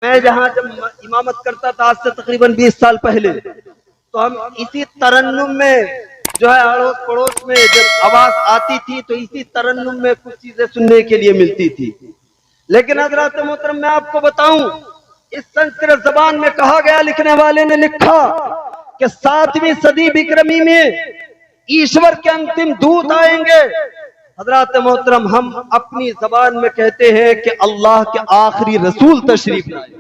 मैं जहाँ जब इमामत करता था आज से तकरीबन 20 साल पहले, तो हम इसी तरन्नुम में जो है अड़ोस पड़ोस में जब आवाज आती थी तो इसी तरन्नुम में कुछ चीजें सुनने के लिए मिलती थी। लेकिन हजरत मोहतरम मैं आपको बताऊं, इस संस्कृत जबान में कहा गया, लिखने वाले ने लिखा कि 7वीं सदी विक्रमी में ईश्वर के अंतिम दूत आएंगे। हजरत मोहतरम हम अपनी जबान में कहते हैं कि अल्लाह के आखिरी रसूल तशरीफ लाए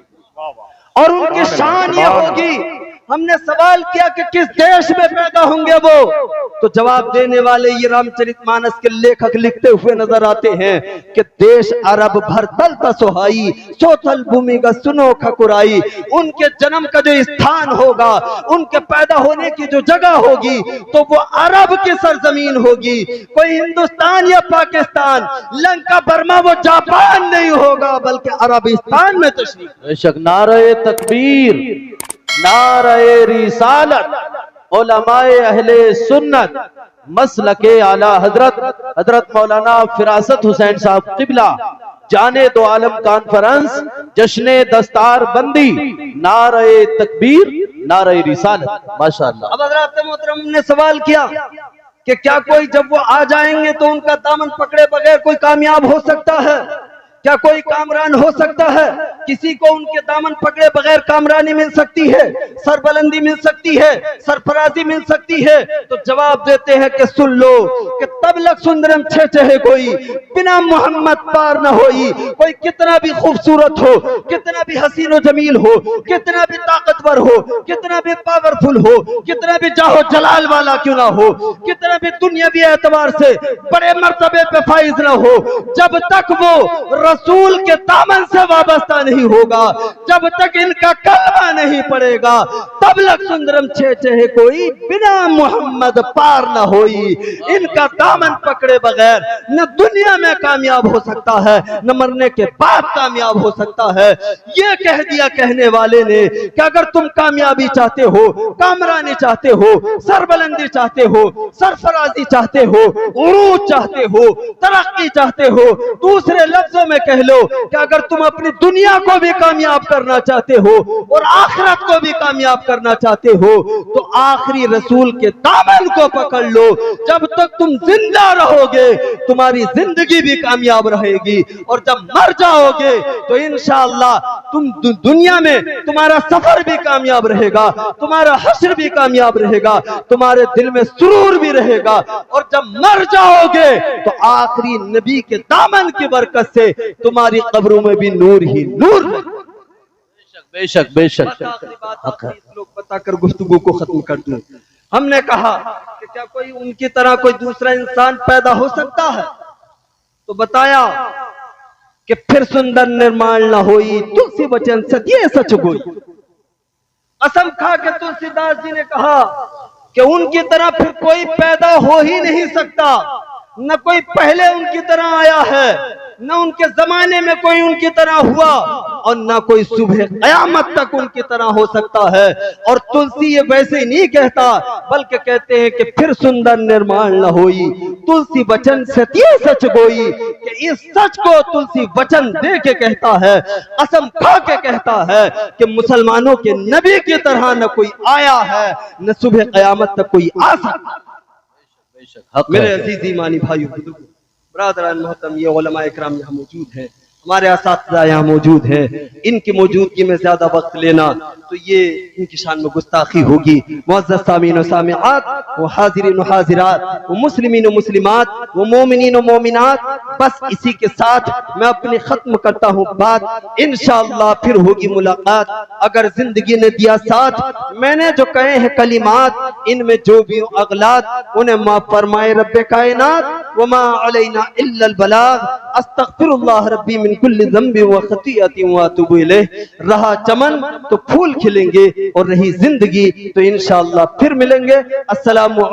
और उनकी शान ये होगी। हमने सवाल किया कि किस देश में पैदा होंगे वो, तो जवाब देने वाले ये रामचरितमानस के लेखक लिखते हुए नजर आते हैं कि देश अरब भरतल का सोहाई, सोथल भूमि का सुनो खकुराई। उनके जन्म का जो स्थान होगा, उनके पैदा होने की जो जगह होगी, तो वो अरब की सरजमीन होगी। कोई हिंदुस्तान या पाकिस्तान, लंका, बर्मा, वो जापान नहीं होगा, बल्कि अरबिस्तान में तशरीफ। बेशक नारे तकबीर, नारे रिसालत, उलमाए अहले सुन्नत, मसलके आला हजरत मौलाना फिरासत हुसैन साहब किबला, जाने दो आलम कॉन्फ्रेंस, जश्ने दस्तार बंदी, नारे तकबीर, नारे रिसालत। माशाअल्लाह। अब हजरत मोहतरम ने सवाल किया कि क्या कोई जब वो आ जाएंगे तो उनका दामन पकड़े बगैर कोई कामयाब हो सकता है? क्या कोई कामरान हो सकता है? किसी को उनके दामन पकड़े बगैर कामरानी मिल सकती है, सरबलंदी मिल सकती है, सरफराजी मिल सकती है? तो जवाब देते हैं कि सुन लो कि तब लग सुंदरम छे चहे कोई, बिना मोहम्मद पार न होई। कोई कितना भी खूबसूरत हो, कितना भी हसीन जमील हो, कितना भी ताकतवर हो, कितना भी पावरफुल हो, कितना भी जाहो जलाल वाला क्यों ना हो, कितना भी दुनियावी एतबार से बड़े मर्तबे पे फाइज ना हो, जब तक वो रसूल के दामन से वाबस्ता नहीं होगा, जब तक इनका कलमा नहीं पड़ेगा, तब लग सुंदरम छे चहे कोई, बिना मोहम्मद पार न होई। इनका दामन पकड़े बगैर न दुनिया में कामयाब हो सकता है, न मरने के बाद कामयाब हो सकता है। ये कह दिया कहने वाले ने कि अगर तुम कामयाबी चाहते हो, कामरानी चाहते हो, सरबलंदी चाहते हो, सरफराजी चाहते हो, उरूज चाहते हो, तरक्की चाहते हो, दूसरे लफ्जों में कह लो कि अगर तुम अपनी दुनिया को भी कामयाब करना चाहते हो और आखिरत को भी कामयाब करना चाहते हो, तो आखिरी रसूल के दामन को पकड़ लो। जब तक तुम जिंदा रहोगे तुम्हारी जिंदगी भी कामयाब रहेगी, और जब मर जाओगे तो इंशाअल्लाह तुम दुनिया में तुम्हारा सफर भी कामयाब रहेगा, तुम्हारा हश्र भी कामयाब रहेगा, तुम्हारे दिल में सुरूर भी रहेगा, और जब मर जाओगे तो आखिरी नबी के दामन की बरकत से तुम्हारी कब्रों में भी नूर ही नूर। बेशक बेशक। लोग बताकर गुफ्तगू को खत्म कर दूं। हमने कहा कि क्या कोई उनकी तरह कोई दूसरा इंसान पैदा हो सकता है? तो बताया कि फिर सुंदर निर्माण न होई, तुलसी वचन सत्य सच गोई। कसम खा के तुलसीदास जी ने कहा कि उनकी तरह फिर कोई पैदा हो ही नहीं सकता, न कोई पहले उनकी तरह आया है, न उनके जमाने में कोई उनकी तरह हुआ, और न कोई सुबह कयामत तक उनकी तरह हो सकता है। और तुलसी ये वैसे ही नहीं कहता, बल्कि कहते हैं कि फिर सुंदर निर्माण न होई, तुलसी वचन सत्य सच गोई। कि इस सच को तुलसी वचन दे के कहता है, कसम खा के कहता है कि मुसलमानों के नबी की तरह न कोई आया है, न सुबह कयामत तक कोई आ सकता। मेरे अजीज ईमानी भाइयों, ब्रादरान मोहतरम, ये उलमा इकराम यहाँ मौजूद हैं, हमारे असातिज़ा यहाँ मौजूद हैं। इनकी मौजूदगी में ज्यादा वक्त लेना तो ये इनकी शान में गुस्ताखी होगी। मुअज़्ज़ज़ सामीन व सामिआत, वो हाज़िरीन व हाज़िरात, वो मुस्लिमीन व मुस्लिमात, वो मोमिनीन व मोमिनात, बस इसी के साथ मैं अपनी खत्म करता हूँ बात। इंशाअल्लाह फिर होगी मुलाकात, अगर जिंदगी ने दिया साथ। मैंने जो कहे हैं कलिमात, इनमें जो भी अगलात, उन्हें माफ फरमाए रब्बे कायनात। वमा अलैना इल्लल बलाग, अस्तगफिरुल्लाह रब्बी मिन कुल्ली ज़ंबि व खतीअतिन व अतूबु इलैह। रहा चमन तो फूल खिलेंगे, और रही जिंदगी तो इंशाअल्लाह फिर मिलेंगे। अस्सलामु अलैकुम।